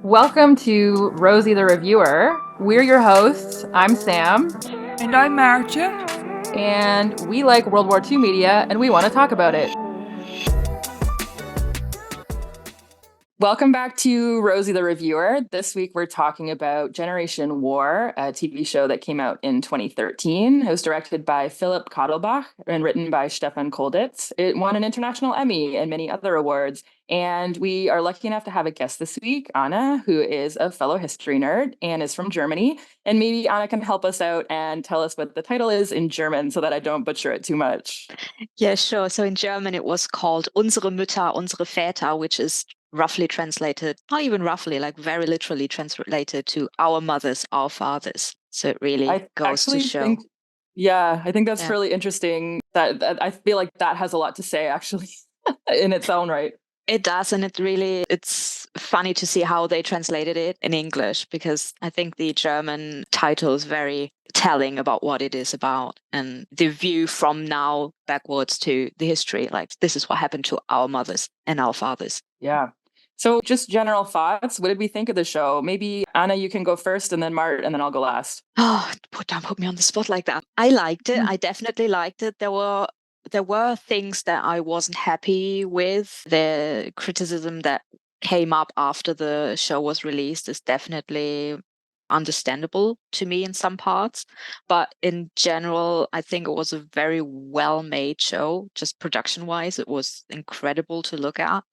Welcome to Rosie the Reviewer. We're your hosts. I'm Sam, And I'm Maartje. and we like World War II media, and we want to talk about it. Welcome back to Rosie the Reviewer. This week we're talking about Generation War, a TV show that came out in 2013. It was directed by Philip Kotelbach and written by Stefan Kolditz. It won an international Emmy and many other awards. And we are lucky enough to have a guest this week, Anna, who is a fellow history nerd and is from Germany. And maybe Anna can help us out and tell us what the title is in German so that I don't butcher it too much. Yeah, sure. So in German, it was called Unsere Mütter, unsere Väter, which is roughly translated, not even roughly, like very literally translated to our mothers, our fathers. So it really I goes to actually show. think, yeah, I think that's Yeah. really interesting. That I feel like that has a lot to say, actually, in its own right. It does, and it's funny to see how they translated it in English, because I think the German title is very telling about what it is about and the view from now backwards to the history. Like, this is what happened to our mothers and our fathers. Yeah. So just general thoughts. What did we think of the show? Maybe Anna, you can go first, and then Mart, and then I'll go last. Oh, don't put me on the spot like that. I liked it. Mm. I definitely liked it. There were things that I wasn't happy with. The criticism that came up after the show was released is definitely understandable to me in some parts. But in general, I think it was a very well-made show. Just production-wise, it was incredible to look at.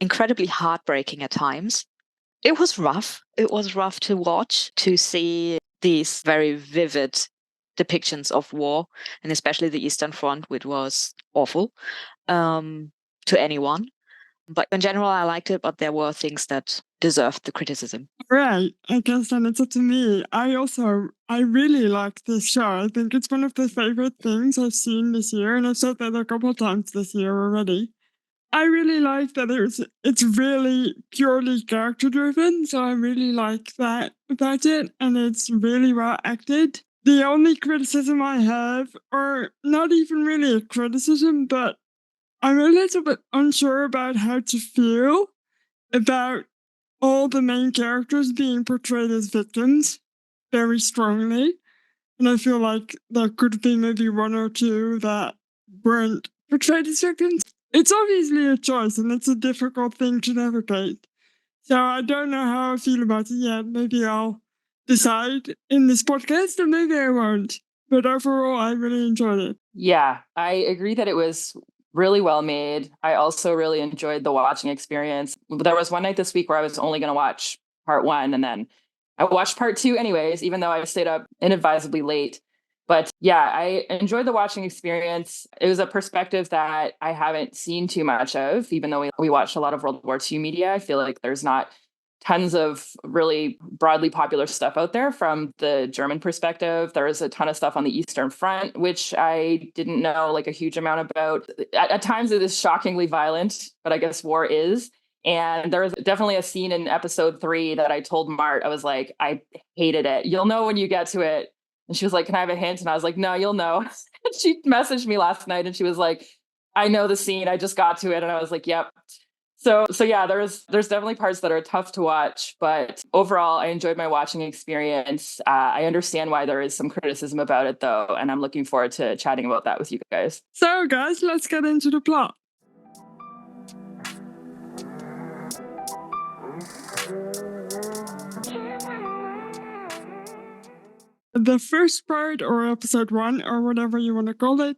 Incredibly heartbreaking at times. It was rough. It was rough to watch, to see these very vivid depictions of war, and especially the Eastern Front, which was awful to anyone. But in general, I liked it, but there were things that deserved the criticism. Right, I guess then it's up to me. I really like this show. I think it's one of the favorite things I've seen this year, and I've said that a couple of times this year already. I really like that it's really purely character driven, so I really like that about it, and it's really well acted. The only criticism I have, or not even really a criticism, but I'm a little bit unsure about how to feel about all the main characters being portrayed as victims very strongly. And I feel like there could be maybe one or two that weren't portrayed as victims. It's obviously a choice and it's a difficult thing to navigate. So I don't know how I feel about it yet. Maybe I'll decide in this podcast or maybe I won't. But overall, I really enjoyed it. Yeah, I agree that it was really well made. I also really enjoyed the watching experience. There was one night this week where I was only going to watch part one, and then I watched part two anyways, even though I stayed up inadvisably late. But yeah, I enjoyed the watching experience. It was a perspective that I haven't seen too much of, even though we watched a lot of World War II media. I feel like there's not tons of really broadly popular stuff out there from the German perspective. There was a ton of stuff on the Eastern Front, which I didn't know like a huge amount about. At times it is shockingly violent, but I guess war is. And there was definitely a scene in episode 3 that I told Mart, I was like, I hated it. You'll know when you get to it. And she was like, can I have a hint? And I was like, no, you'll know. She messaged me last night and she was like, I know the scene. I just got to it. And I was like, yep. So yeah, there's definitely parts that are tough to watch, but overall, I enjoyed my watching experience. I understand why there is some criticism about it, though, and I'm looking forward to chatting about that with you guys. So, guys, let's get into the plot. The first part, or episode 1, or whatever you want to call it,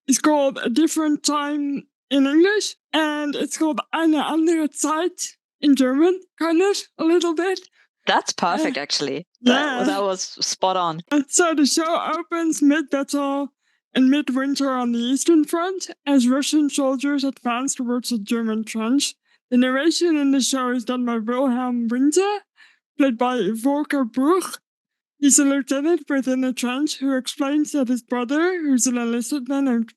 is called A Different Time in English, and it's called Eine andere Zeit in German, kind of, a little bit. That's perfect, actually. Yeah. That was spot on. So the show opens mid-battle and midwinter on the Eastern Front as Russian soldiers advance towards the German trench. The narration in the show is done by Wilhelm Winter, played by Volker Bruch. He's a lieutenant within the trench who explains that his brother, who's an enlisted man named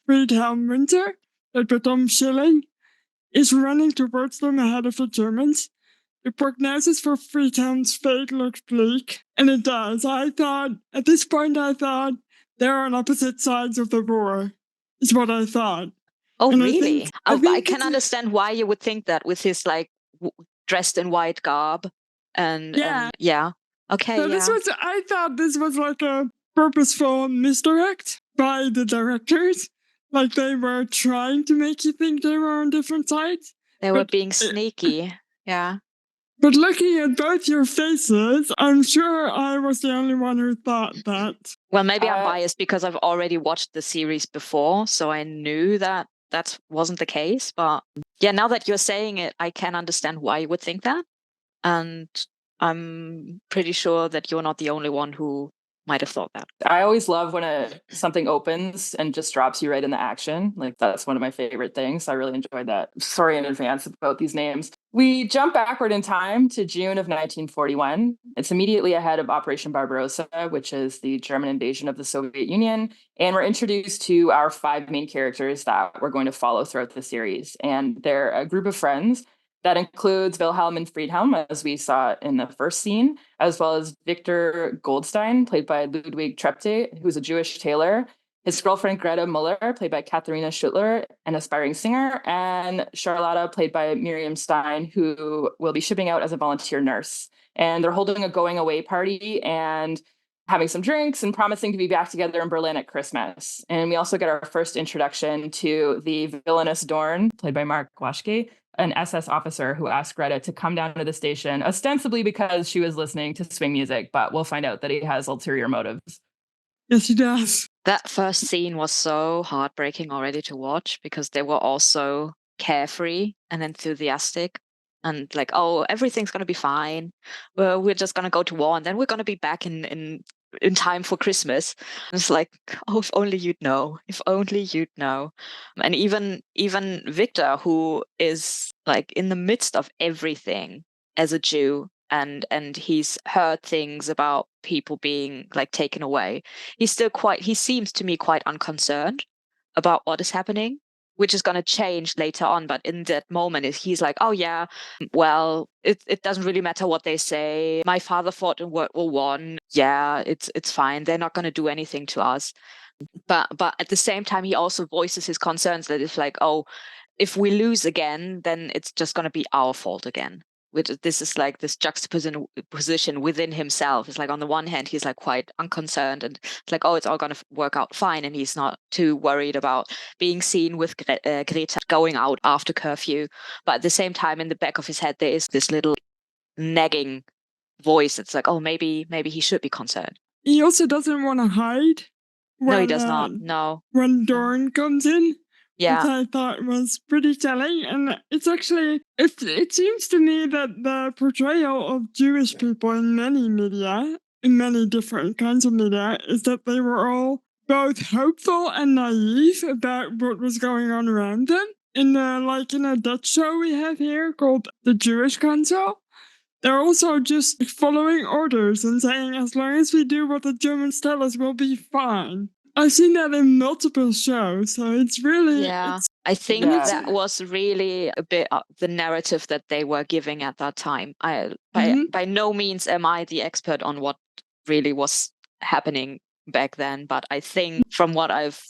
Friedhelm Winter, played by Tom Schilling, is running towards them ahead of the Germans. The prognosis for Friedhelm's fate looked bleak, and it does. At this point, I thought they're on opposite sides of the war, is what I thought. Oh, And really? I I can understand why you would think that with his, like, dressed in white garb. And Yeah. yeah. Okay, So yeah. I thought this was like a purposeful misdirect by the directors. Like they were trying to make you think they were on different sides. They were But being sneaky. Yeah. But looking at both your faces, I'm sure I was the only one who thought that. Well, maybe I'm biased because I've already watched the series before, so I knew that that wasn't the case. But yeah, now that you're saying it, I can understand why you would think that. And I'm pretty sure that you're not the only one who might have thought that. I always love when something opens and just drops you right in the action. Like that's one of my favorite things. I really enjoyed that. Sorry in advance about these names. We jump backward in time to June of 1941. It's immediately ahead of Operation Barbarossa, which is the German invasion of the Soviet Union. And we're introduced to our 5 main characters that we're going to follow throughout the series. And they're a group of friends that includes Wilhelm and Friedhelm, as we saw in the first scene, as well as Victor Goldstein, played by Ludwig Trepte, who's a Jewish tailor, his girlfriend Greta Muller, played by Katharina Schuttler, an aspiring singer, and Charlotta, played by Miriam Stein, who will be shipping out as a volunteer nurse. And they're holding a going away party and having some drinks and promising to be back together in Berlin at Christmas. And we also get our first introduction to the villainous Dorn, played by Mark Waschke, an SS officer who asked Greta to come down to the station, ostensibly because she was listening to swing music, but we'll find out that he has ulterior motives. Yes, he does. That first scene was so heartbreaking already to watch because they were all so carefree and enthusiastic and like, oh, everything's going to be fine. Well, we're just going to go to war and then we're going to be back in time for Christmas. And it's like, oh, if only you'd know. If only you'd know. And even Victor, who is like in the midst of everything as a Jew, and he's heard things about people being like taken away. He seems to me quite unconcerned about what is happening, which is going to change later on. But in that moment, he's like, oh yeah, well, it doesn't really matter what they say. My father fought in World War One. Yeah, it's fine. They're not going to do anything to us. But at the same time, he also voices his concerns that it's like, oh, if we lose again, then it's just going to be our fault again. This is like this juxtaposition within himself. It's like on the one hand, he's like quite unconcerned and it's like, oh, it's all going to work out fine. And he's not too worried about being seen with Greta going out after curfew. But at the same time, in the back of his head, there is this little nagging voice. It's like, oh, maybe he should be concerned. He also doesn't want to hide. No, he does not. No. When Dorn comes in. Yeah. Which I thought was pretty telling. And it's actually, it seems to me that the portrayal of Jewish people in many media, in many different kinds of media, is that they were all both hopeful and naive about what was going on around them. In a Dutch show we have here called The Jewish Council, they're also just following orders and saying, as long as we do what the Germans tell us, we'll be fine. I've seen that in multiple shows, so it's really... Yeah, I think that was really a bit of the narrative that they were giving at that time. By no means am I the expert on what really was happening back then, but I think from what I've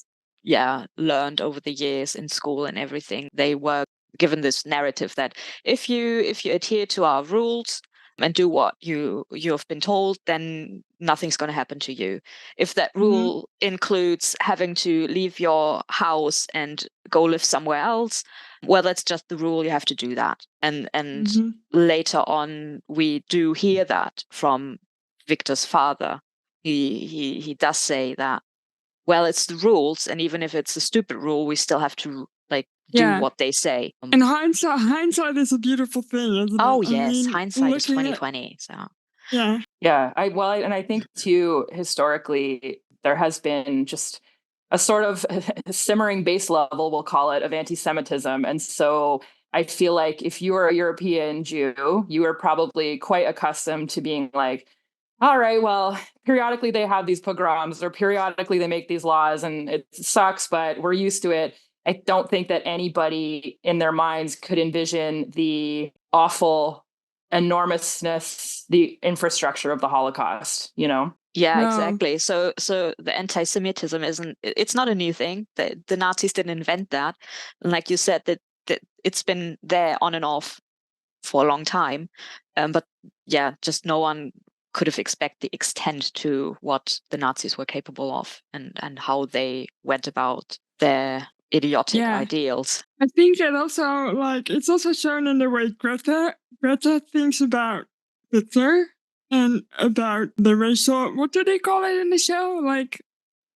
learned over the years in school and everything, they were given this narrative that if you adhere to our rules and do what you've been told, then nothing's going to happen to you. If that rule includes having to leave your house and go live somewhere else, well, that's just the rule. You have to do that. And later on, we do hear that from Victor's father. He does say that, well, it's the rules, and even if it's a stupid rule, we still have to do what they say. And hindsight is a beautiful thing, isn't it? Oh yes, hindsight is 2020. So yeah. I think too, historically, there has been just a sort of simmering base level, we'll call it, of anti-Semitism, and so I feel like if you were a European Jew, you were probably quite accustomed to being like, all right, well, periodically they have these pogroms or periodically they make these laws and it sucks, but we're used to it. I don't think that anybody in their minds could envision the awful enormousness, the infrastructure of the Holocaust, you know? Yeah, exactly. So the anti-Semitism it's not a new thing. The Nazis didn't invent that. And like you said, that it's been there on and off for a long time. But yeah, just no one could have expected the extent to what the Nazis were capable of and how they went about their idiotic Yeah. ideals. I think that also, like, it's also shown in the way Greta thinks about Hitler and about the racial, what do they call it in the show? Like,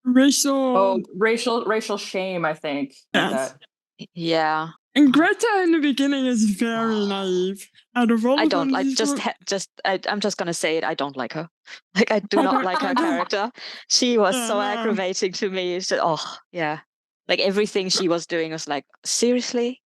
racial. Racial shame, I think. Like Yes. that. Yeah. And Greta in the beginning is very naive. Out of all I of don't them, like she's I'm just gonna say it. I don't like her. Like I do not like her character. She was so no. aggravating to me. Oh yeah, like everything she was doing was like seriously.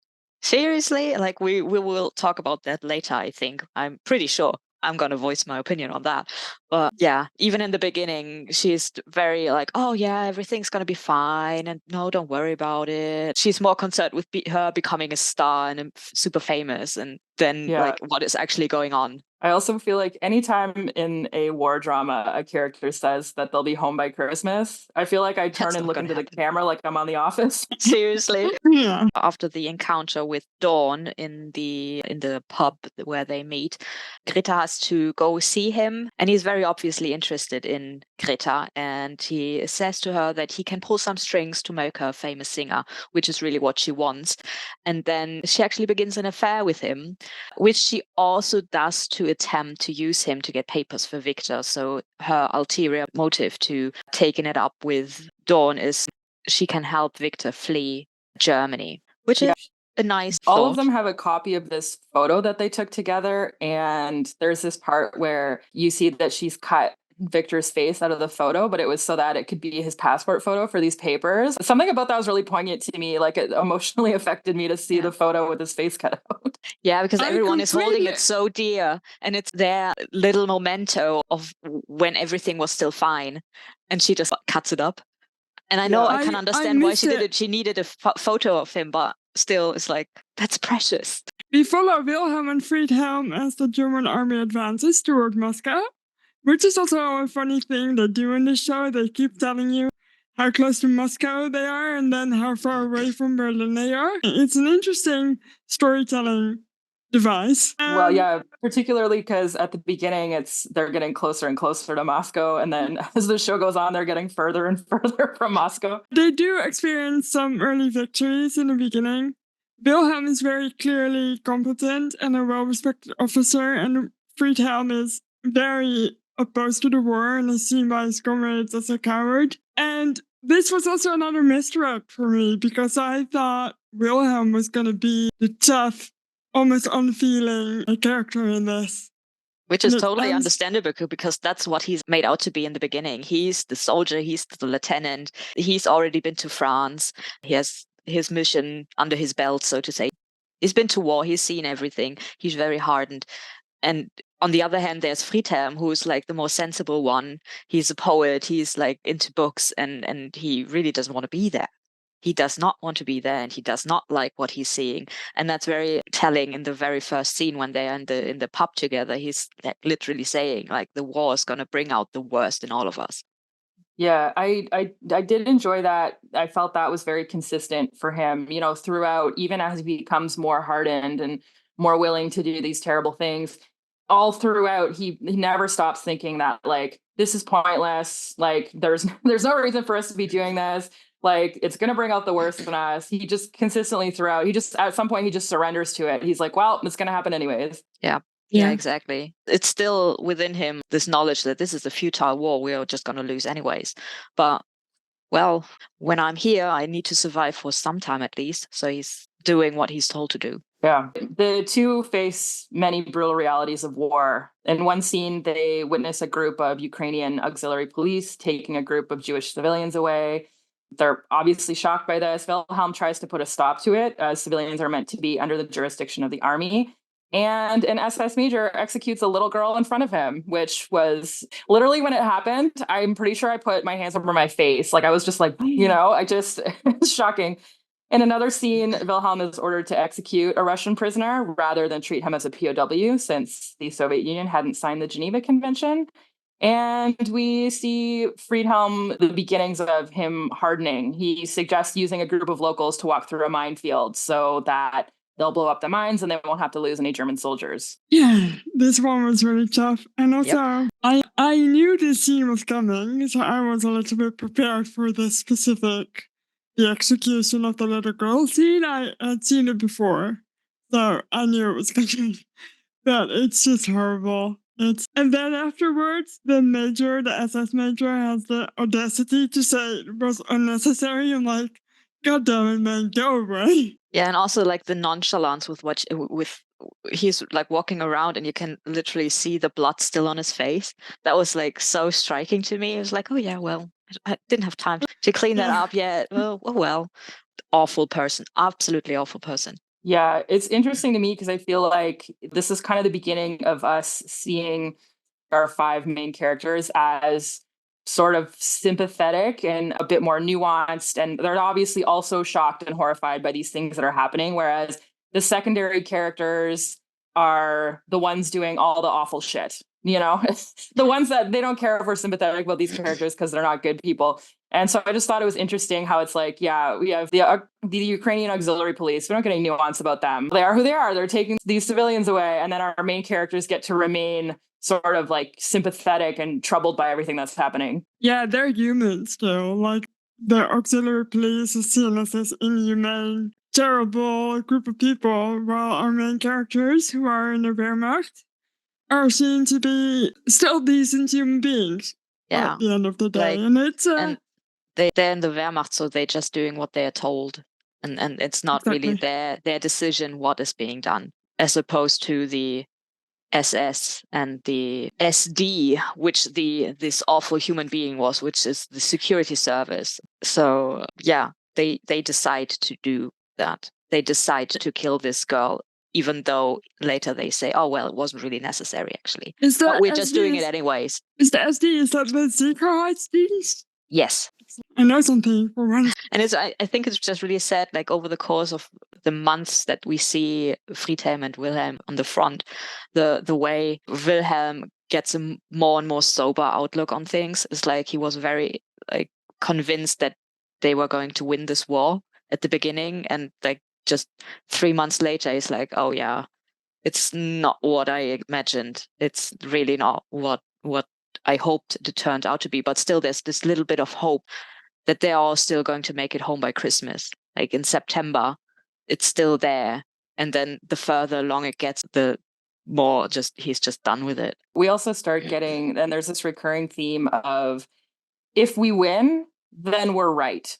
Like we will talk about that later. I think I'm pretty sure I'm gonna voice my opinion on that. But yeah, even in the beginning, she's very like, oh yeah, everything's gonna be fine, and no, don't worry about it. She's more concerned with her becoming a star and super famous, and then Yeah. like what is actually going on. I also feel like anytime in a war drama a character says that they'll be home by Christmas, I feel like I turn That's and not look gonna into the happen. camera like I'm on The Office. Seriously. Yeah. After the encounter with Dawn in the pub where they meet, Greta has to go see him, and he's very obviously interested in Greta, and he says to her that he can pull some strings to make her a famous singer, which is really what she wants. And then she actually begins an affair with him, which she also does to attempt to use him to get papers for Victor. So her ulterior motive to taking it up with Dawn is she can help Victor flee Germany, which is a nice All thought. of them have a copy of this photo that they took together. And there's this part where you see that she's cut Victor's face out of the photo, but it was so that it could be his passport photo for these papers. Something about that was really poignant to me. Like it emotionally affected me to see the photo with his face cut out. Yeah, because I everyone is holding completely- it so dear, and it's their little memento of when everything was still fine, and she just cuts it up. And I know I can understand why she did it. She needed a photo of him, but still, it's like, that's precious. We follow Wilhelm and Friedhelm as the German army advances toward Moscow, which is also a funny thing they do in the show. They keep telling you how close to Moscow they are and then how far away from Berlin they are. It's an interesting storytelling device. Well, yeah, particularly because at the beginning they're getting closer and closer to Moscow, and then as the show goes on, they're getting further and further from Moscow. They do experience some early victories in the beginning. Wilhelm is very clearly competent and a well-respected officer, and Friedhelm is very opposed to the war and is seen by his comrades as a coward. And this was also another misdirect for me because I thought Wilhelm was going to be the tough, almost unfeeling character in this. Which is totally understandable because that's what he's made out to be in the beginning. He's the soldier, he's the lieutenant, he's already been to France, he has his mission under his belt, so to say. He's been to war, he's seen everything, he's very hardened. And on the other hand, there's Friedhelm, who's like the more sensible one. He's a poet, he's like into books, and he really doesn't want to be there. He does not want to be there, and he does not like what he's seeing, and that's very telling in the very first scene when they're in the pub together. He's like literally saying like the war is going to bring out the worst in all of us. Yeah, I did enjoy that. I felt that was very consistent for him, you know, throughout, even as he becomes more hardened and more willing to do these terrible things. All throughout, he never stops thinking that like this is pointless. Like there's no reason for us to be doing this. Like it's gonna bring out the worst in us. He just consistently throughout, he just at some point he just surrenders to it. He's like, well, it's gonna happen anyways. Yeah, exactly. It's still within him, this knowledge that this is a futile war. We are just going to lose anyways. But, well, when I'm here, I need to survive for some time at least. So he's doing what he's told to do. Yeah. The two face many brutal realities of war. In one scene, they witness a group of Ukrainian auxiliary police taking a group of Jewish civilians away. They're obviously shocked by this. Wilhelm tries to put a stop to it, as civilians are meant to be under the jurisdiction of the army. And an SS major executes a little girl in front of him, which was literally when it happened. I'm pretty sure I put my hands over my face. Like I was just like, you know, it's shocking. In another scene, Wilhelm is ordered to execute a Russian prisoner rather than treat him as a POW, since the Soviet Union hadn't signed the Geneva Convention. And we see Friedhelm, the beginnings of him hardening. He suggests using a group of locals to walk through a minefield so that they'll blow up the mines and they won't have to lose any German soldiers. Yeah, this one was really tough. And also, Yep. I knew this scene was coming, so I was a little bit prepared for the specific, the execution of the little girl scene. I had seen it before, so I knew it was coming. But it's just horrible. And then afterwards, the SS major, has the audacity to say it was unnecessary. I'm like, God damn it, man, go away. Yeah, and also like the nonchalance with he's like walking around and you can literally see the blood still on his face. That was like so striking to me. It was like, oh yeah, well, I didn't have time to clean that up yet. Well, awful person, absolutely awful person. Yeah, it's interesting to me because I feel like this is kind of the beginning of us seeing our 5 main characters as sort of sympathetic and a bit more nuanced. And they're obviously also shocked and horrified by these things that are happening. Whereas the secondary characters are the ones doing all the awful shit, the ones that they don't care if we're sympathetic about these characters because they're not good people. And so I just thought it was interesting how it's like, yeah, we have the Ukrainian auxiliary police. We don't get any nuance about them. They are who they are. They're taking these civilians away. And then our main characters get to remain sort of like sympathetic and troubled by everything that's happening. Yeah, they're human still. Like, the auxiliary police is seen as this inhumane, terrible group of people, while our main characters, who are in the Wehrmacht, are seen to be still decent human beings. Yeah, at the end of the day. like, and it's and they're in the Wehrmacht, so they're just doing what they're told, and it's not really Exactly. their decision what is being done, as opposed to the SS and the SD, which this awful human being was, which is the security service. So yeah, they decide to do that. They decide to kill this girl, even though later they say, "Oh well, it wasn't really necessary, actually." But we're just doing it anyways. Is the SD, is that the Sicherheitsdienst? Yes. I know something for once. And I think it's just really sad, like over the course of the months that we see Friedhelm and Wilhelm on the front, the way Wilhelm gets a more and more sober outlook on things. Is like he was very like convinced that they were going to win this war at the beginning, and like just 3 months later, he's like, oh yeah, it's not what I imagined. It's really not what I hoped it turned out to be. But still, there's this little bit of hope that they're all still going to make it home by Christmas. Like in September, it's still there. And then the further along it gets, the more he's just done with it. We also start getting, and there's this recurring theme of, if we win, then we're right.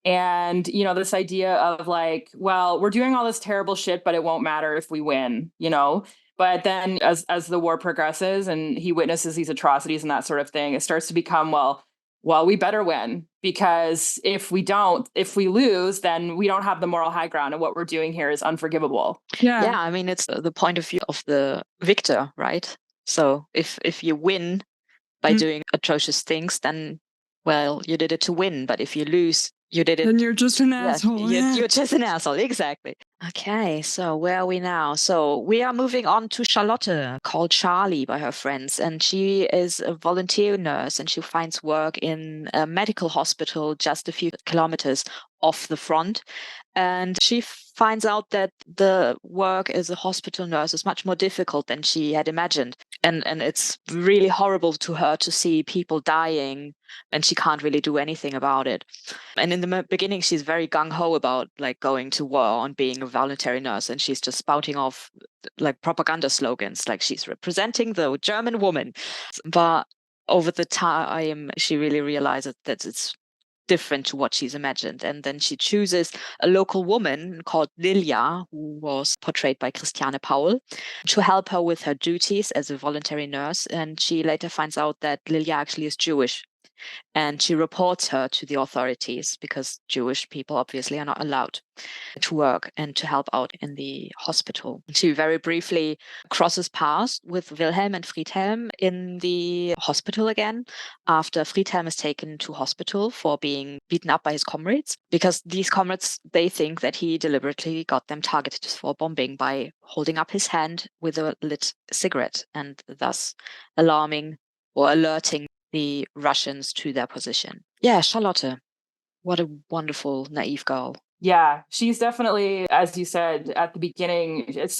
And, this idea of like, well, we're doing all this terrible shit, but it won't matter if we win, But then as the war progresses and he witnesses these atrocities and that sort of thing, it starts to become, well, we better win, because if we lose, then we don't have the moral high ground. And what we're doing here is unforgivable. Yeah. I mean, it's the point of view of the victor, right? So if you win by doing atrocious things, then, well, you did it to win. But if you lose, you did it. Then you're just an asshole. You're just an asshole. Exactly. Okay, so where are we now? So we are moving on to Charlotte, called Charlie by her friends. And she is a volunteer nurse, and she finds work in a medical hospital just a few kilometers off the front. And she finds out that the work as a hospital nurse is much more difficult than she had imagined. And it's really horrible to her to see people dying, and she can't really do anything about it. And in the beginning, she's very gung-ho about like going to war and being a voluntary nurse, and she's just spouting off like propaganda slogans, like she's representing the German woman. But over the time, she really realizes that it's different to what she's imagined. And then she chooses a local woman called Lilia, who was portrayed by Christiane Paul, to help her with her duties as a voluntary nurse. And she later finds out that Lilia actually is Jewish. And she reports her to the authorities, because Jewish people obviously are not allowed to work and to help out in the hospital. She very briefly crosses paths with Wilhelm and Friedhelm in the hospital again, after Friedhelm is taken to hospital for being beaten up by his comrades, because these comrades, they think that he deliberately got them targeted for bombing by holding up his hand with a lit cigarette, and thus alarming or alerting the Russians to their position. Yeah, Charlotte. What a wonderful, naive girl. Yeah, she's definitely, as you said at the beginning, it's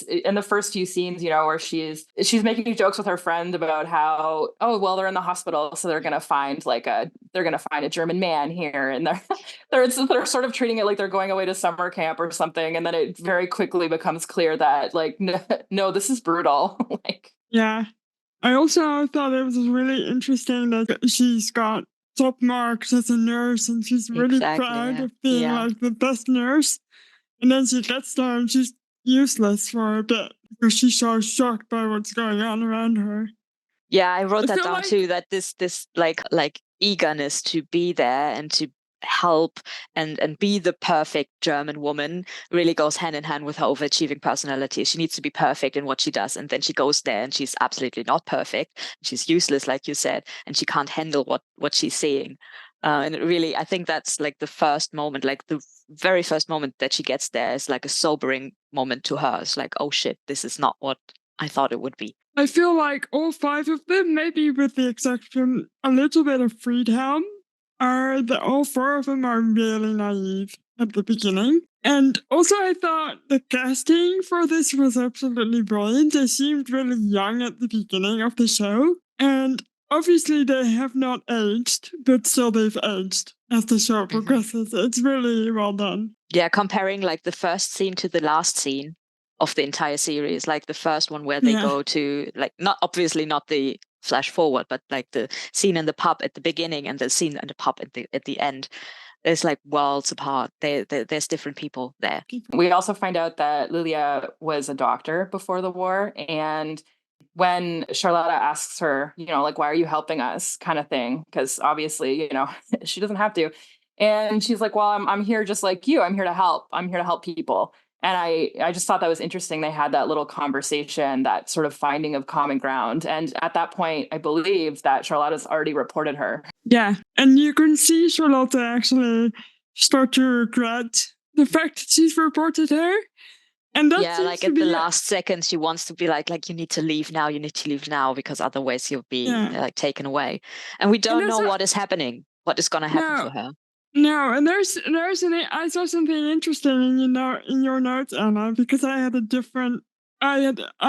in the first few scenes, where she's making jokes with her friend about how, oh, well, they're in the hospital, so they're gonna find a German man here, and they're sort of treating it like they're going away to summer camp or something, and then it very quickly becomes clear that like no, this is brutal. Like, Yeah. I also thought it was really interesting that she's got top marks as a nurse and she's really Exactly. proud Yeah. of being Yeah. like the best nurse. And then she gets there and she's useless for a bit because she's so shocked by what's going on around her. Yeah, I wrote I that feel down like, too, that this like eagerness to be there and to help and be the perfect German woman really goes hand in hand with her overachieving personality. She needs to be perfect in what she does, and then she goes there and she's absolutely not perfect. She's useless, like you said, and she can't handle what she's seeing. And it really, I think that's like the first moment, like the very first moment that she gets there is like a sobering moment to her. It's like, oh shit, this is not what I thought it would be. I feel like all five of them, maybe with the exception a little bit of Friedhelm, all four of them are really naive at the beginning. And also, I thought the casting for this was absolutely brilliant. They seemed really young at the beginning of the show. And obviously, they have not aged, but still they've aged as the show progresses. It's really well done. Yeah, comparing like the first scene to the last scene of the entire series, like the first one where they go to, like, not obviously not the flash forward, but like the scene in the pub at the beginning and the scene in the pub at the end. It's like worlds apart. There's different people there. we also find out that Lilia was a doctor before the war, and when Charlotta asks her, like, why are you helping us, kind of thing, because obviously, she doesn't have to. And she's like, well, I'm here just like you. I'm here to help. I'm here to help people. And I just thought that was interesting. They had that little conversation, that sort of finding of common ground. And at that point, I believe that Charlotta's already reported her. Yeah. And you can see Charlotta actually start to regret the fact that she's reported her. And that yeah, like at the last second, she wants to be like you need to leave now, because otherwise you'll be like taken away. And we don't know what is happening, what is going to happen to her. No, and I saw something interesting in your notes, Anna, because I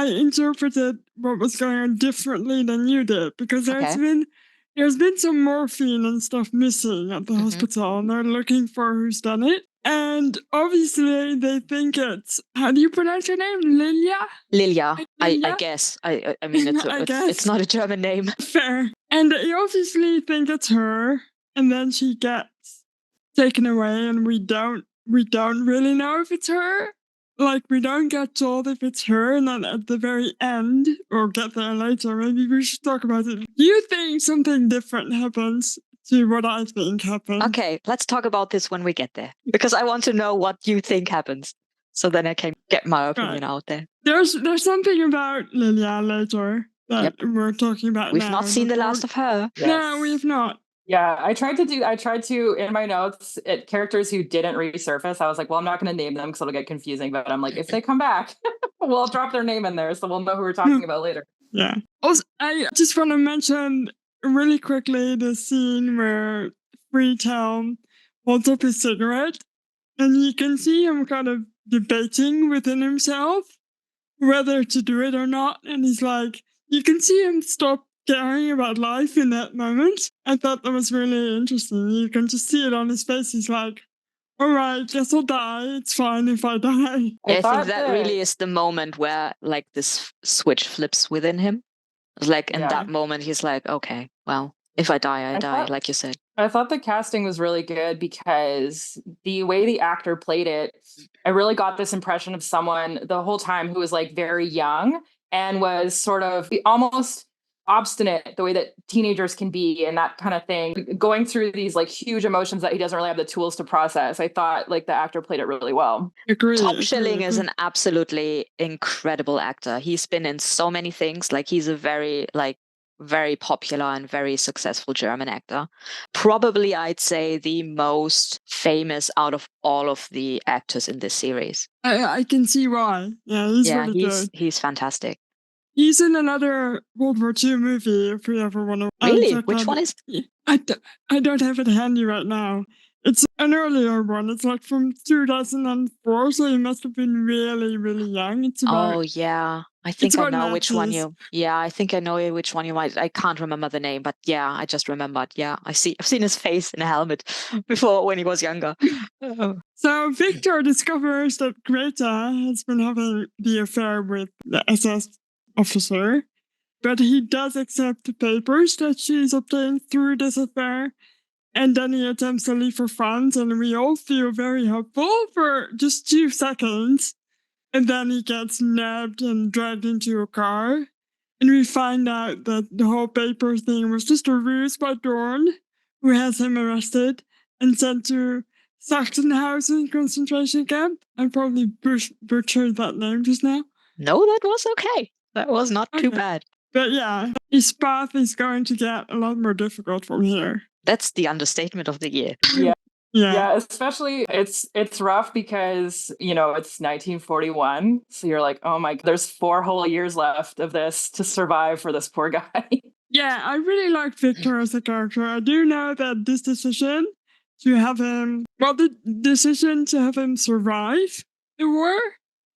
interpreted what was going on differently than you did, because there's been some morphine and stuff missing at the hospital, and they're looking for who's done it. And obviously, they think it's, how do you pronounce her name? Lilia? Lilia, I guess. I mean, it's not a German name. Fair. And they obviously think it's her, and then she gets taken away, and we don't really know if it's her. Like, we don't get told if it's her, and then at the very end, or get there later, maybe we should talk about it. Do you think something different happens to what I think happened? Okay, let's talk about this when we get there, because I want to know what you think happens, so then I can get my opinion out there. There's something about Lilia later that we're talking about. We've not seen the last of her. Yes. No, we have not. Yeah, I tried to, in my notes, characters who didn't resurface, I was like, well, I'm not going to name them because it'll get confusing, but I'm like, if they come back, we'll drop their name in there so we'll know who we're talking about later. Yeah. Also, I just want to mention really quickly the scene where Friedhelm holds up his cigarette, and you can see him kind of debating within himself whether to do it or not, and he's like, you can see him stop caring about life in that moment. I thought that was really interesting. You can just see it on his face. He's like, all right, guess I'll die. It's fine if I die. I think that really is the moment where like this switch flips within him. Like in that moment, he's like, okay, well, if I die, I die, like you said. I thought the casting was really good because the way the actor played it, I really got this impression of someone the whole time who was like very young and was sort of almost obstinate, the way that teenagers can be and that kind of thing, going through these like huge emotions that he doesn't really have the tools to process. I thought like the actor played it really well. Tom Schilling is an absolutely incredible actor. He's been in so many things. Like he's a very popular and very successful German actor. Probably, I'd say, the most famous out of all of the actors in this series. I can see why. Yeah, he's really good. He's fantastic. He's in another World War II movie, if we ever want to. Really? Which one is? I don't have it handy right now. It's an earlier one. It's like from 2004, so he must have been really, really young. It's about Oh yeah, I it's think I about know which one Nazis. you. Yeah, I think I know which one you might. I can't remember the name, but yeah, I just remembered. Yeah, I've seen his face in a helmet before when he was younger. Oh. So Victor discovers that Greta has been having the affair with the SS officer, but he does accept the papers that she's obtained through this affair. And then he attempts to leave for France, and we all feel very hopeful for just 2 seconds. And then he gets nabbed and dragged into a car. And we find out that the whole paper thing was just a ruse by Dorn, who has him arrested and sent to Sachsenhausen concentration camp. I probably butchered that name just now. No, that was okay. That was not too Okay. bad. But yeah, his path is going to get a lot more difficult from here. That's the understatement of the year. Yeah. Yeah. Yeah, especially it's rough because, it's 1941. So you're like, oh my, there's 4 whole years left of this to survive for this poor guy. Yeah, I really like Victor as a character. I do know that this decision to have him, the decision to have him survive the war,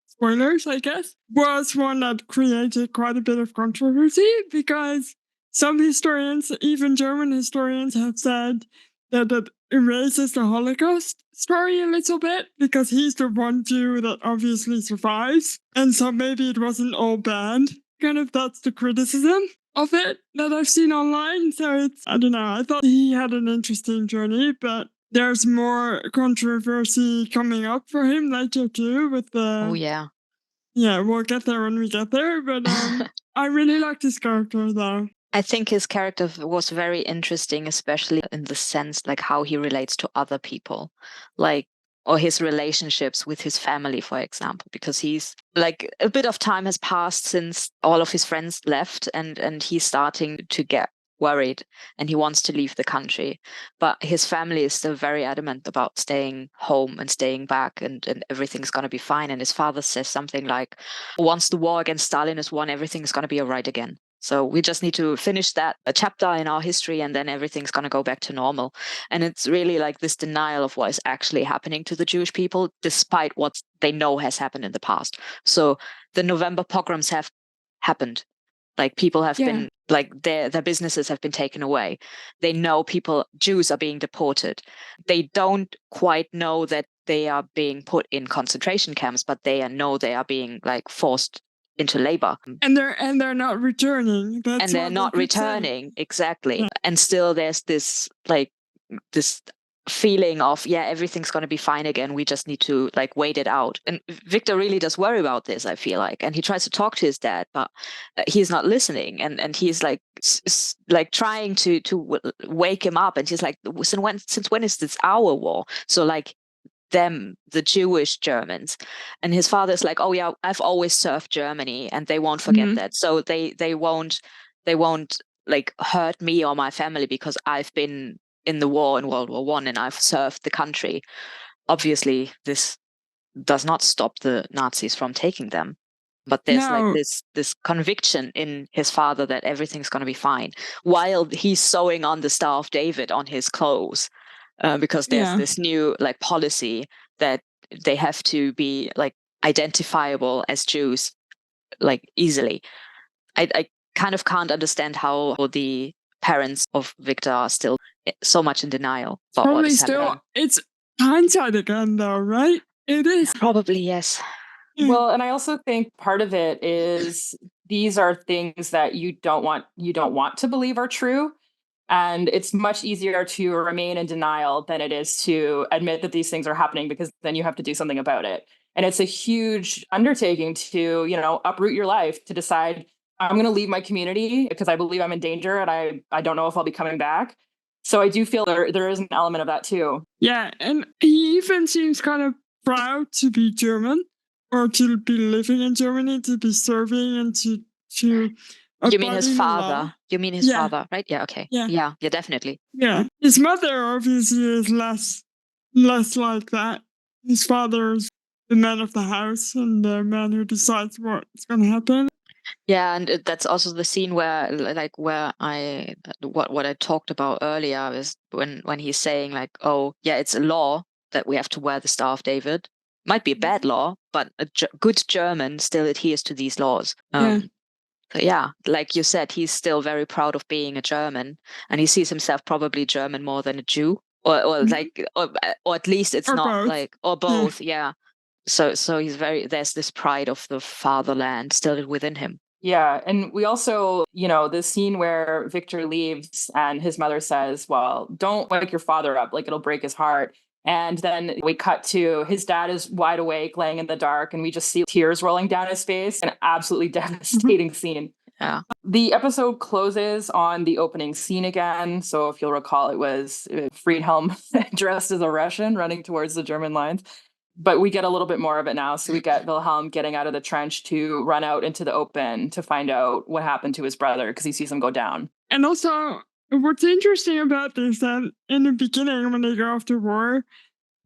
spoilers, I guess, was one that created quite a bit of controversy because some historians, even German historians, have said that it erases the Holocaust story a little bit because he's the one Jew that obviously survives. And so maybe it wasn't all bad. Kind of that's the criticism of it that I've seen online. So I don't know. I thought he had an interesting journey, but there's more controversy coming up for him later too with the. Oh yeah. Yeah, we'll get there when we get there, but I really liked his character though. I think his character was very interesting, especially in the sense like how he relates to other people, or his relationships with his family, for example, because he's like a bit of time has passed since all of his friends left and he's starting to get worried and he wants to leave the country. But his family is still very adamant about staying home and staying back and everything's going to be fine. And his father says something like, once the war against Stalin is won, everything's going to be all right again. So we just need to finish that a chapter in our history and then everything's going to go back to normal. And it's really like this denial of what is actually happening to the Jewish people, despite what they know has happened in the past. So the November pogroms have happened. Like people have been, like their businesses have been taken away. They know Jews are being deported. They don't quite know that they are being put in concentration camps, but they know they are being like forced into labor, and they're not returning. And they're not returning, exactly. Yeah. And still there's this feeling of everything's going to be fine again, we just need to like wait it out. And Victor really does worry about this, I feel like, and he tries to talk to his dad, but he's not listening, and he's like trying to wake him up, and he's like, since when is this our war? So like them, the Jewish Germans. And his father's like, oh yeah, I've always served Germany and they won't forget that. So they won't like hurt me or my family because I've been in the war in World War I and I've served the country. Obviously, this does not stop the Nazis from taking them. But there's like this conviction in his father that everything's going to be fine while he's sewing on the Star of David on his clothes. Because there's this new like policy that they have to be like identifiable as Jews like easily. I kind of can't understand how the parents of Victor are still so much in denial about what is happening. It's hindsight again though, right? It is. Probably, yes. Well, and I also think part of it is these are things that you don't want to believe are true. And it's much easier to remain in denial than it is to admit that these things are happening, because then you have to do something about it. And it's a huge undertaking to, uproot your life, to decide I'm going to leave my community because I believe I'm in danger and I don't know if I'll be coming back. So I do feel there is an element of that too. Yeah, and he even seems kind of proud to be German or to be living in Germany, to be serving and to you mean his father? You mean his father, right? Yeah, okay. Yeah, definitely. Yeah. His mother obviously is less like that. His father is the man of the house and the man who decides what's going to happen. Yeah, and that's also the scene where, like, where what I talked about earlier is when he's saying like, oh yeah, it's a law that we have to wear the Star of David. Might be a bad law, but a good German still adheres to these laws. Yeah. So yeah, like you said, he's still very proud of being a German, and he sees himself probably German more than a Jew, or Mhm. like, or at least it's Or not both. like, or Yeah. both. Yeah. So he's there's this pride of the fatherland still within him. Yeah. And we also, the scene where Victor leaves and his mother says, well, don't wake your father up, like it'll break his heart. And then we cut to his dad is wide awake, laying in the dark, and we just see tears rolling down his face. An absolutely devastating scene. Yeah. The episode closes on the opening scene again. So if you'll recall, it was Friedhelm dressed as a Russian running towards the German lines. But we get a little bit more of it now. So we get Wilhelm getting out of the trench to run out into the open to find out what happened to his brother because he sees him go down. And also, what's interesting about this that in the beginning, when they go off to war,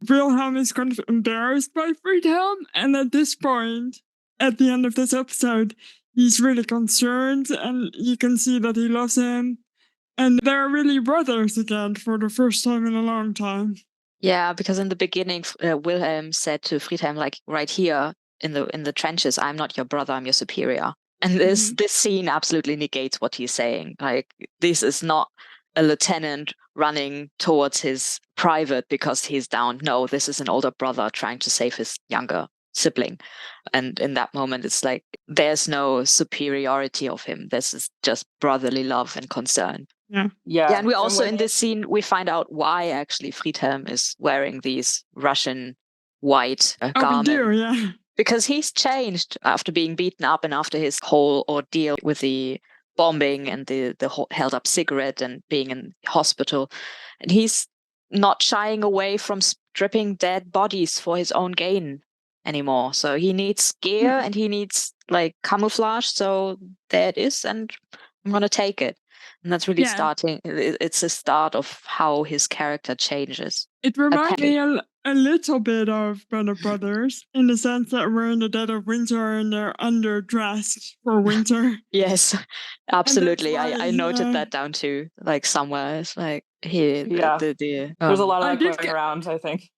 Wilhelm is kind of embarrassed by Friedhelm, and at this point, at the end of this episode, he's really concerned, and you can see that he loves him, and they're really brothers again for the first time in a long time. Yeah, because in the beginning, Wilhelm said to Friedhelm, like, right here in the trenches, I'm not your brother, I'm your superior. And this scene absolutely negates what he's saying. Like, this is not a lieutenant running towards his private because he's down. No, this is an older brother trying to save his younger sibling. And in that moment, it's like there's no superiority of him. This is just brotherly love and concern. Yeah. Yeah, and we also in this scene we find out why actually Friedhelm is wearing these Russian white garments. We do, yeah. Because he's changed after being beaten up and after his whole ordeal with the bombing and the held up cigarette and being in hospital, and he's not shying away from stripping dead bodies for his own gain anymore. So he needs gear and he needs like camouflage. So there it is, and I'm gonna take it. And that's really starting. It's the start of how his character changes. It reminds me a little bit of Band of Brothers in the sense that we're in the dead of winter and they're underdressed for winter. Yes, absolutely. I noted that down too. Like somewhere, it's like here. Yeah, there's a lot of that going around, I think.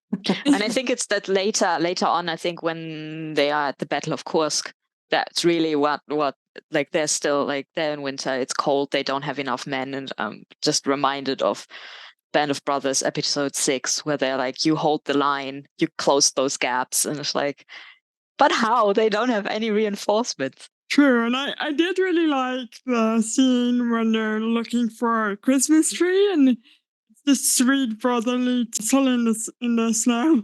And I think it's that later on. I think when they are at the Battle of Kursk, that's really what like they're still like they're in winter. It's cold. They don't have enough men, and I'm just reminded of Band of Brothers episode 6, where they're like, you hold the line, you close those gaps, and it's like, but how? They don't have any reinforcements. True, and I did really like the scene when they're looking for a Christmas tree and it's this sweet brotherly tussle in the snow.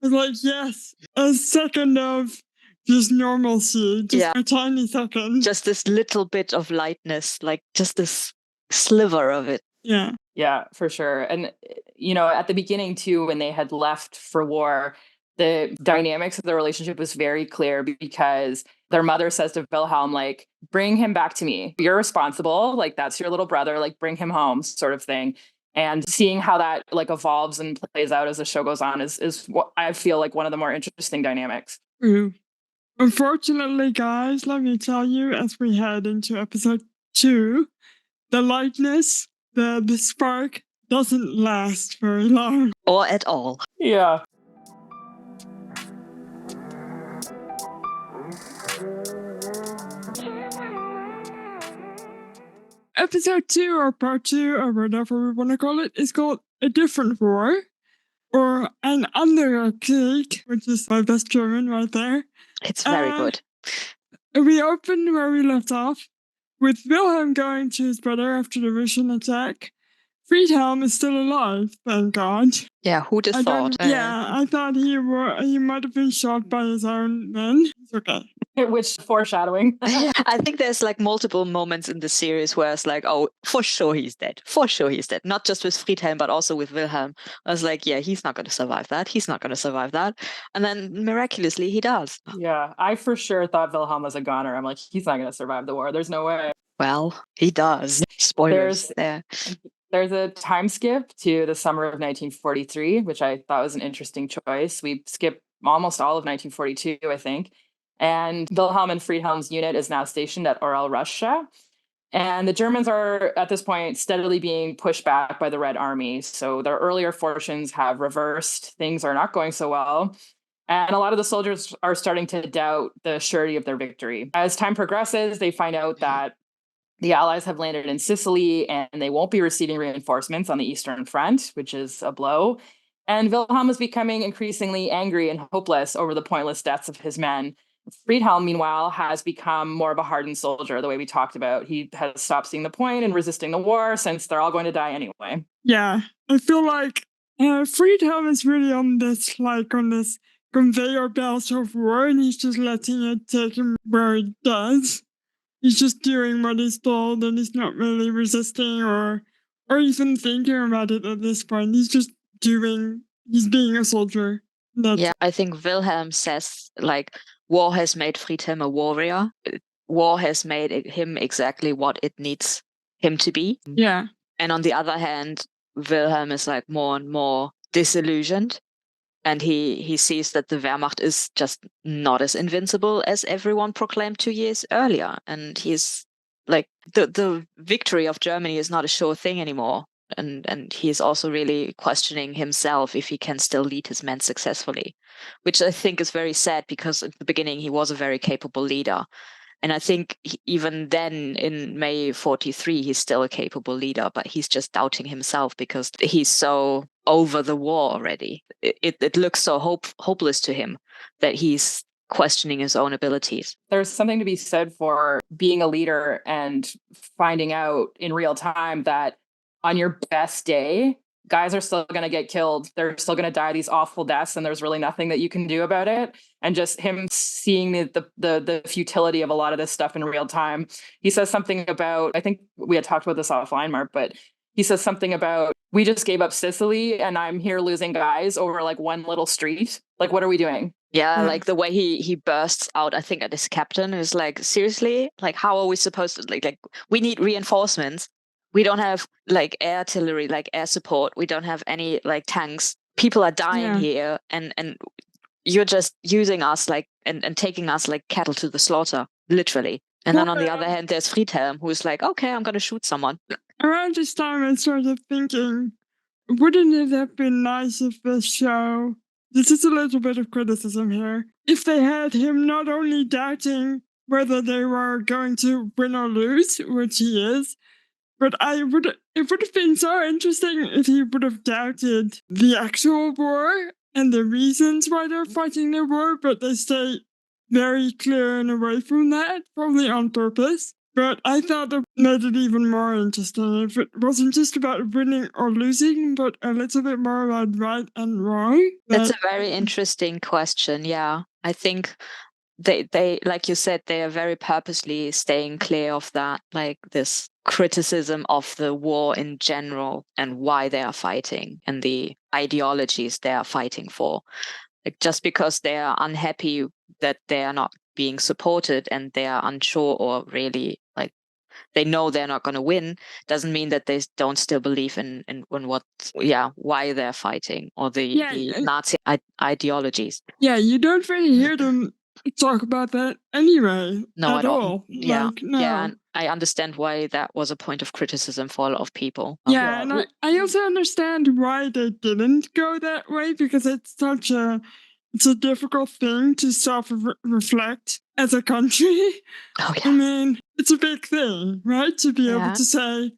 It's like, yes, a second of just normalcy, just a tiny second. Just this little bit of lightness, like just this sliver of it. Yeah. Yeah, for sure. And, at the beginning too, when they had left for war, the dynamics of the relationship was very clear because their mother says to Wilhelm, like, bring him back to me. You're responsible. Like, that's your little brother. Like, bring him home, sort of thing. And seeing how that like evolves and plays out as the show goes on is what I feel like one of the more interesting dynamics. Mm. Unfortunately, guys, let me tell you, as we head into episode 2, the lightness, the spark doesn't last very long. Or at all. Yeah. Episode 2 or part 2 or whatever we want to call it is called A Different War or Ein anderer Krieg, which is my best German right there. It's very good. We open where we left off with Wilhelm going to his brother after the Russian attack. Friedhelm is still alive, thank God. Yeah, who'd have thought? I thought he might have been shot by his own men. It's okay. Which foreshadowing. I think there's like multiple moments in the series where it's like, oh, for sure he's dead. For sure he's dead. Not just with Friedhelm, but also with Wilhelm. I was like, yeah, he's not going to survive that. He's not going to survive that. And then miraculously he does. Yeah, I for sure thought Wilhelm was a goner. I'm like, he's not going to survive the war. There's no way. Well, he does. Spoilers there. There's a time skip to the summer of 1943, which I thought was an interesting choice. We skipped almost all of 1942, I think. And Wilhelm and Friedhelm's unit is now stationed at Orel, Russia. And the Germans are at this point steadily being pushed back by the Red Army. So their earlier fortunes have reversed. Things are not going so well. And a lot of the soldiers are starting to doubt the surety of their victory. As time progresses, they find out that the Allies have landed in Sicily and they won't be receiving reinforcements on the Eastern Front, which is a blow. And Wilhelm is becoming increasingly angry and hopeless over the pointless deaths of his men. Friedhelm, meanwhile, has become more of a hardened soldier, the way we talked about. He has stopped seeing the point in resisting the war since they're all going to die anyway. Yeah, I feel like Friedhelm is really on this conveyor belt of war, and he's just letting it take him where it does. He's just doing what he's told, and he's not really resisting or even thinking about it at this point. He's just he's being a soldier. Yeah, I think Wilhelm says, like, war has made Friedhelm a warrior. War has made him exactly what it needs him to be. Yeah. And on the other hand, Wilhelm is like more and more disillusioned. And he sees that the Wehrmacht is just not as invincible as everyone proclaimed 2 years earlier. And he's like, the victory of Germany is not a sure thing anymore. And he's also really questioning himself if he can still lead his men successfully, which I think is very sad because at the beginning he was a very capable leader. And I think even then in May 43, he's still a capable leader, but he's just doubting himself because he's so over the war already. It looks so hopeless to him that he's questioning his own abilities. There's something to be said for being a leader and finding out in real time that on your best day, guys are still going to get killed. They're still going to die these awful deaths, and there's really nothing that you can do about it. And just him seeing the futility of a lot of this stuff in real time. He says something about, I think we had talked about this offline, Mark, but he says something about, we just gave up Sicily and I'm here losing guys over like one little street. Like, what are we doing? Yeah, like the way he bursts out, I think, at his captain is like, seriously? Like, how are we supposed to, like we need reinforcements. We don't have like air artillery, like air support. We don't have any like tanks. People are dying here, and you're just using us like and taking us like cattle to the slaughter, literally. And then on the other hand, there's Friedhelm, who's like, okay, I'm going to shoot someone. Around this time, I started thinking, wouldn't it have been nice if the show, this is a little bit of criticism here, if they had him not only doubting whether they were going to win or lose, which he is, but it would have been so interesting if he would have doubted the actual war and the reasons why they're fighting the war, but they stay very clear and away from that, probably on purpose. But I thought that made it even more interesting if it wasn't just about winning or losing, but a little bit more about right and wrong. That's a very interesting question. Yeah, I think they like you said, they are very purposely staying clear of that, like this criticism of the war in general and why they are fighting and the ideologies they are fighting for. Like, just because they are unhappy that they are not being supported and they are unsure or really like they know they're not going to win doesn't mean that they don't still believe in what why they're fighting or the Nazi ideologies. Yeah, you don't really hear them talk about that anyway. No, at all. Yeah, like, no. Yeah, and I understand why that was a point of criticism for a lot of people. Yeah, and I also understand why they didn't go that way because it's a difficult thing to self-reflect as a country. Oh yeah. I mean, it's a big thing, right? To be able to say,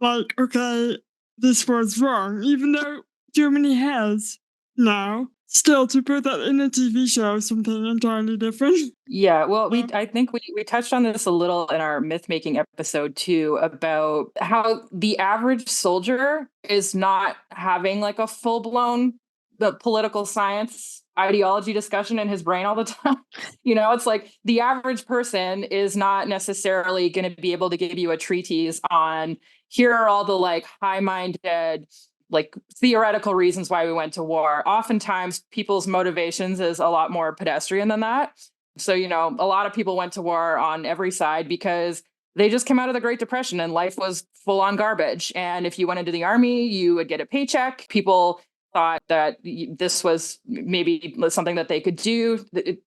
like, okay, this was wrong, even though Germany has now. Still, to put that in a TV show is something entirely different. Yeah, well, I think we touched on this a little in our myth making episode too, about how the average soldier is not having like a full blown the political science ideology discussion in his brain all the time. You know, it's like the average person is not necessarily going to be able to give you a treatise on here are all the like high minded like theoretical reasons why we went to war. Oftentimes people's motivations is a lot more pedestrian than that. So, you know, a lot of people went to war on every side because they just came out of the Great Depression and life was full on garbage. And if you went into the army, you would get a paycheck. People thought that this was maybe something that they could do,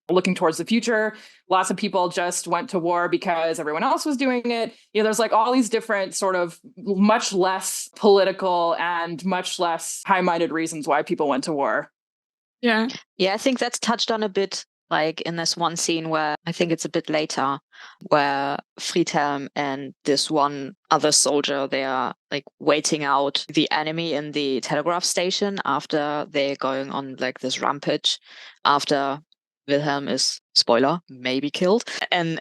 looking towards the future. Lots of people just went to war because everyone else was doing it. There's like all these different sort of much less political and much less high-minded reasons why people went to war. Yeah. Yeah, I think that's touched on a bit, like in this one scene where I think it's a bit later, where Friedhelm and this one other soldier, they are like waiting out the enemy in the telegraph station after they're going on like this rampage after Wilhelm is, spoiler, maybe killed. And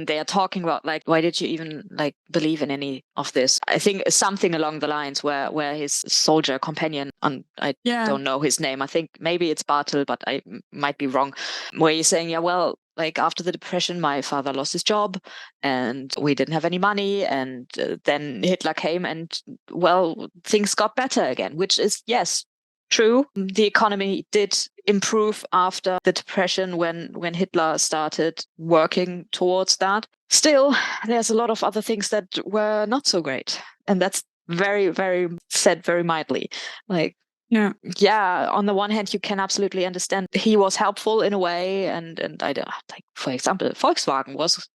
they are talking about like, why did you even like believe in any of this? I think something along the lines where his soldier companion, I don't know his name, I think maybe it's Bartel, but I might be wrong, where he's saying, yeah, well, like after the depression, my father lost his job and we didn't have any money. And then Hitler came and, well, things got better again, which is, yes, true. The economy did improve after the depression when Hitler started working towards that. Still, there's a lot of other things that were not so great. And that's very, very said very mildly. Like, yeah, on the one hand, you can absolutely understand he was helpful in a way. And I don't, like, for example, Volkswagen was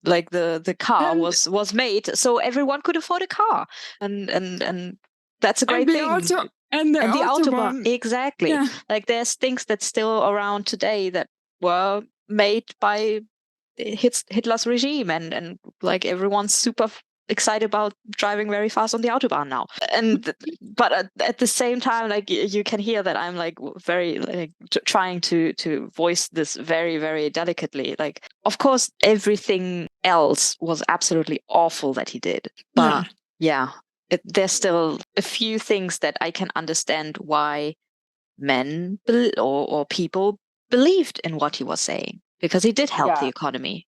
like the car was made so everyone could afford a car. And that's a great thing. And the Autobahn, exactly. Yeah. Like there's things that still around today that were made by Hitler's regime, and like everyone's super excited about driving very fast on the Autobahn now. And but at the same time, like you can hear that I'm like very like trying to voice this very, very delicately. Like, of course, everything else was absolutely awful that he did, but yeah. There's still a few things that I can understand why men or people believed in what he was saying, because he did help the economy.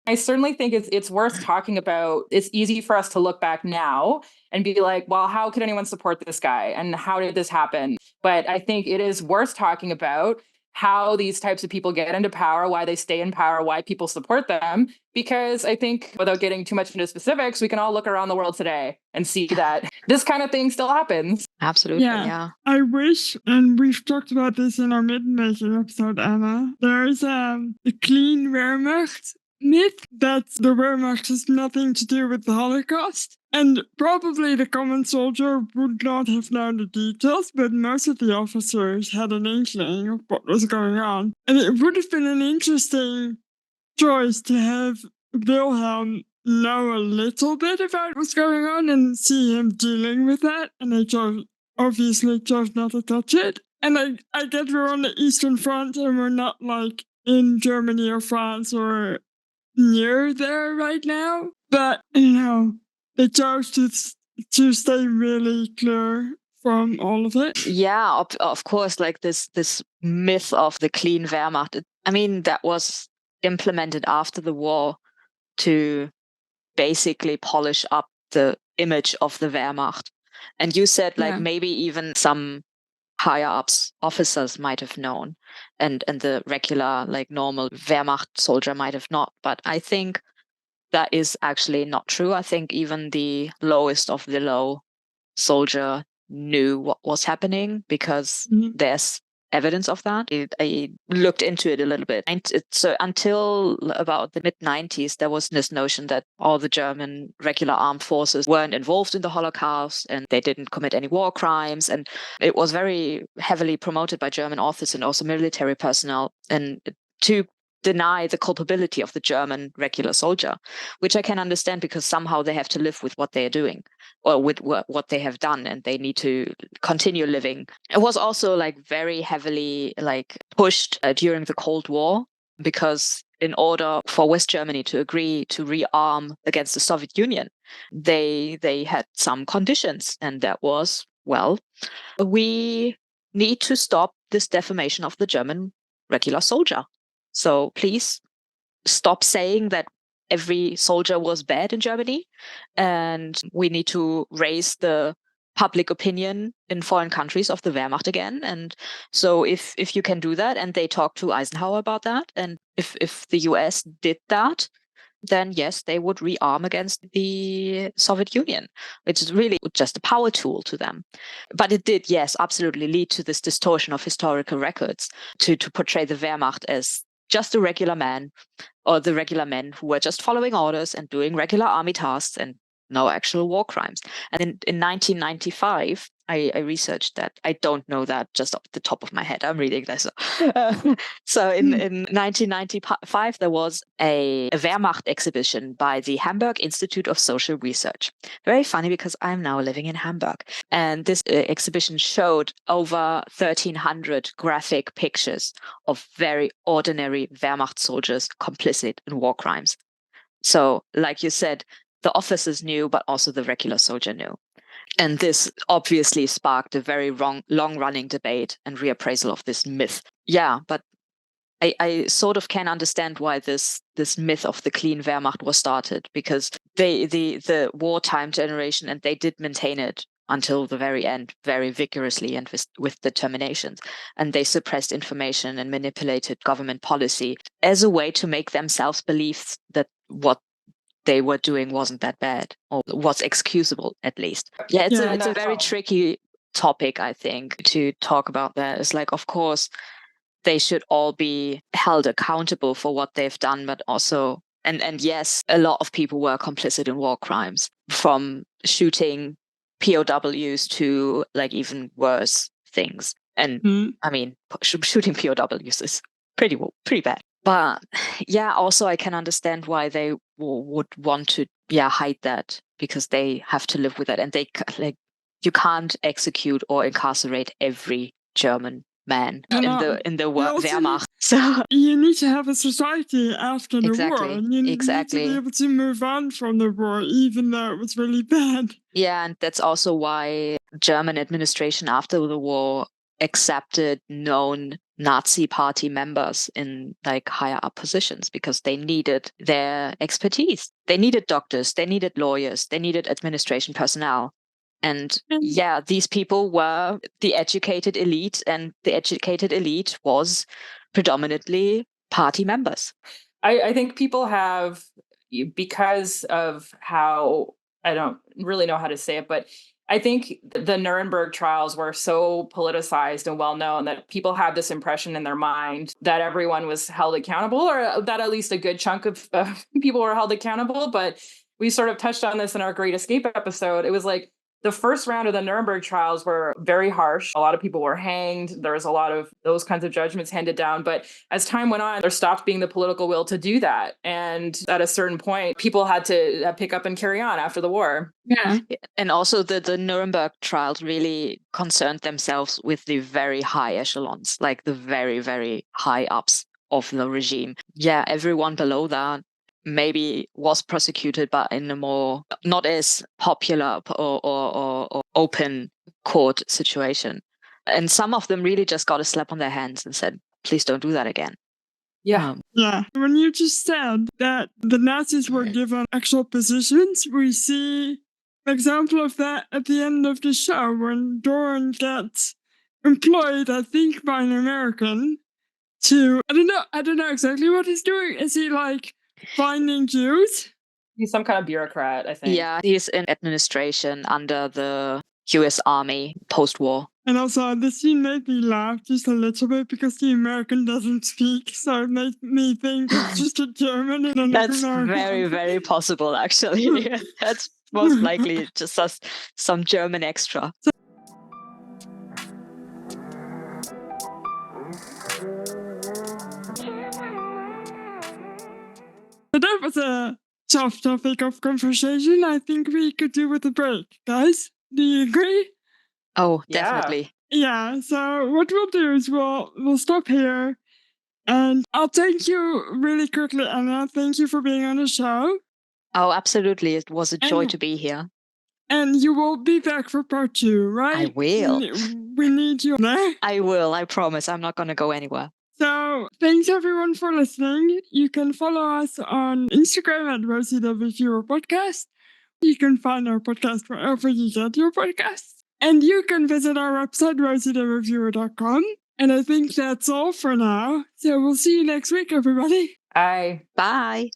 I certainly think it's worth talking about. It's easy for us to look back now and be like, well, how could anyone support this guy? And how did this happen? But I think it is worth talking about how these types of people get into power, why they stay in power, why people support them. Because I think without getting too much into specifics, we can all look around the world today and see that this kind of thing still happens. Absolutely, yeah. I wish, and we've talked about this in our mid-making episode, Anna, there is a clean Wehrmacht myth that the Wehrmacht has nothing to do with the Holocaust. And probably the common soldier would not have known the details, but most of the officers had an inkling of what was going on. And it would have been an interesting choice to have Wilhelm know a little bit about what's going on and see him dealing with that. And they obviously chose not to touch it. And I get we're on the Eastern Front and we're not like in Germany or France or near there right now. But, they chose to stay really clear from all of it. Yeah, of course, like this myth of the clean Wehrmacht. I mean, that was implemented after the war to basically polish up the image of the Wehrmacht. And you said like maybe even some higher ups officers might have known, and the regular like normal Wehrmacht soldier might have not. But I think that is actually not true. I think even the lowest of the low soldier knew what was happening, because there's evidence of that. I looked into it a little bit. So until about the mid-90s, there was this notion that all the German regular armed forces weren't involved in the Holocaust and they didn't commit any war crimes. And it was very heavily promoted by German authors and also military personnel, and to deny the culpability of the German regular soldier, which I can understand, because somehow they have to live with what they are doing or with what they have done, and they need to continue living. It was also like very heavily like pushed during the Cold War, because in order for West Germany to agree to rearm against the Soviet Union, they had some conditions, and that was, well, we need to stop this defamation of the German regular soldier. So please stop saying that every soldier was bad in Germany, and we need to raise the public opinion in foreign countries of the Wehrmacht again. And so if you can do that, and they talked to Eisenhower about that, and if the US did that, then yes, they would rearm against the Soviet Union, which is really just a power tool to them. But it did, yes, absolutely lead to this distortion of historical records to portray the Wehrmacht as just a regular man, or the regular men who were just following orders and doing regular army tasks and no actual war crimes. And in 1995, I researched that. I don't know that just off the top of my head. I'm reading this. So in 1995, there was a Wehrmacht exhibition by the Hamburg Institute of Social Research. Very funny because I'm now living in Hamburg. And this exhibition showed over 1,300 graphic pictures of very ordinary Wehrmacht soldiers complicit in war crimes. So, like you said, the officers knew, but also the regular soldier knew. And this obviously sparked a very long-running debate and reappraisal of this myth. Yeah, but I sort of can understand why this myth of the clean Wehrmacht was started, because the wartime generation, and they did maintain it until the very end very vigorously and with determination. And they suppressed information and manipulated government policy as a way to make themselves believe that what they were doing wasn't that bad, or was excusable at least. Yeah, it's a very tricky topic, I think, to talk about that. It's like, of course, they should all be held accountable for what they've done, but also, and yes, a lot of people were complicit in war crimes, from shooting POWs to like even worse things. And I mean, shooting POWs is pretty bad. But yeah, also I can understand why they would want to hide that, because they have to live with it, and they like, you can't execute or incarcerate every German man in the Wehrmacht. So you need to have a society after the war, exactly, and you need to be able to move on from the war, even though it was really bad. Yeah, and that's also why German administration after the war accepted known Nazi party members in like higher up positions, because they needed their expertise. They needed doctors, they needed lawyers, they needed administration personnel. And yeah, these people were the educated elite, and the educated elite was predominantly party members. I think people have, because of how, I don't really know how to say it, but I think the Nuremberg trials were so politicized and well known that people have this impression in their mind that everyone was held accountable, or that at least a good chunk of people were held accountable. But we sort of touched on this in our Great Escape episode. It was like the first round of the Nuremberg trials were very harsh. A lot of people were hanged. There was a lot of those kinds of judgments handed down. But as time went on, there stopped being the political will to do that. And at a certain point, people had to pick up and carry on after the war. Yeah. And also the Nuremberg trials really concerned themselves with the very high echelons, like the very, very high ups of the regime. Yeah, everyone below that maybe was prosecuted, but in a more not as popular or open court situation. And some of them really just got a slap on their hands and said, please don't do that again. Yeah. Yeah. When you just said that the Nazis were given actual positions, we see an example of that at the end of the show when Doran gets employed, I think, by an American to, I don't know exactly what he's doing. Is he like finding Jews? He's some kind of bureaucrat, I think. Yeah, he's in administration under the US Army post-war. And also, the scene made me laugh just a little bit because the American doesn't speak, so it made me think it's just a German and an That's American. very, very possible, actually. That's most likely just some German extra. So that was a tough topic of conversation. I think we could do with a break. Guys, do you agree? Oh, definitely. Yeah, so what we'll do is we'll stop here. And I'll thank you really quickly, Anna. Thank you for being on the show. Oh, absolutely. It was a joy to be here. And you will be back for part 2, right? I will. We need you there. I will. I promise. I'm not going to go anywhere. So thanks everyone for listening. You can follow us on Instagram at WWII Podcast. You can find our podcast wherever you get your podcasts. And you can visit our website, rosietheReviewer.com. And I think that's all for now. So we'll see you next week, everybody. Bye. Bye.